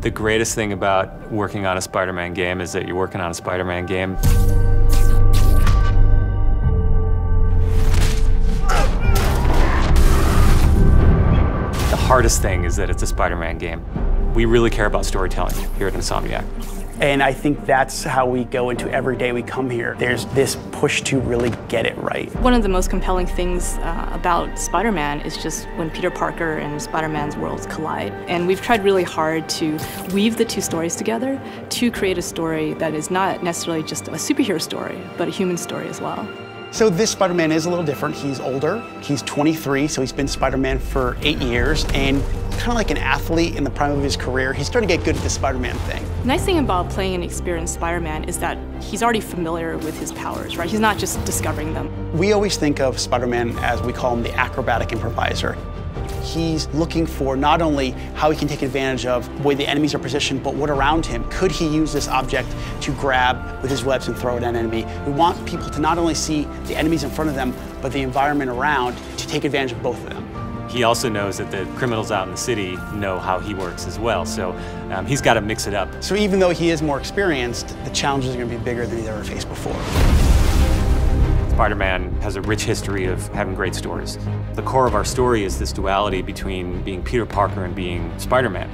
The greatest thing about working on a Spider-Man game is that you're working on a Spider-Man game. The hardest thing is that it's a Spider-Man game. We really care about storytelling here at Insomniac. And I think that's how we go into every day we come here. There's this push to really get it right. One of the most compelling things about Spider-Man is just when Peter Parker and Spider-Man's worlds collide. And we've tried really hard to weave the two stories together to create a story that is not necessarily just a superhero story, but a human story as well. So this Spider-Man is a little different. He's older, he's 23, so he's been Spider-Man for 8 years, and kind of like an athlete in the prime of his career, he's starting to get good at the Spider-Man thing. The nice thing about playing an experienced Spider-Man is that he's already familiar with his powers, right? He's not just discovering them. We always think of Spider-Man as, we call him, the acrobatic improviser. He's looking for not only how he can take advantage of the way the enemies are positioned, but what around him. Could he use this object to grab with his webs and throw at an enemy? We want people to not only see the enemies in front of them, but the environment around, to take advantage of both of them. He also knows that the criminals out in the city know how he works as well, so he's got to mix it up. So even though he is more experienced, the challenges are going to be bigger than he's ever faced before. Spider-Man has a rich history of having great stories. The core of our story is this duality between being Peter Parker and being Spider-Man.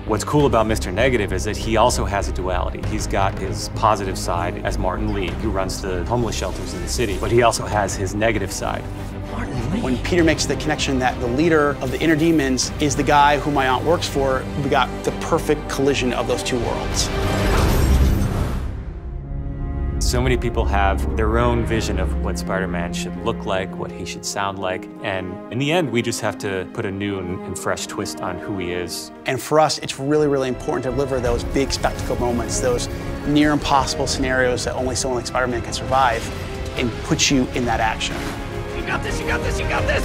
What's cool about Mr. Negative is that he also has a duality. He's got his positive side as Martin Lee, who runs the homeless shelters in the city, but he also has his negative side. When Peter makes the connection that the leader of the inner demons is the guy who my aunt works for, we got the perfect collision of those two worlds. So many people have their own vision of what Spider-Man should look like, what he should sound like, and in the end, we just have to put a new and fresh twist on who he is. And for us, it's really, really important to deliver those big spectacle moments, those near impossible scenarios that only someone like Spider-Man can survive, and put you in that action. You got this, you got this, you got this!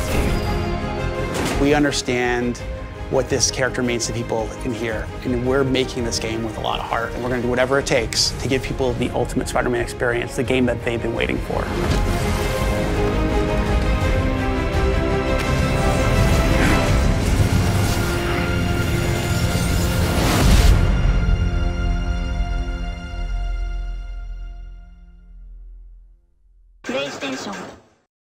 We understand what this character means to people in here, and we're making this game with a lot of heart, and we're going to do whatever it takes to give people the ultimate Spider-Man experience, the game that they've been waiting for.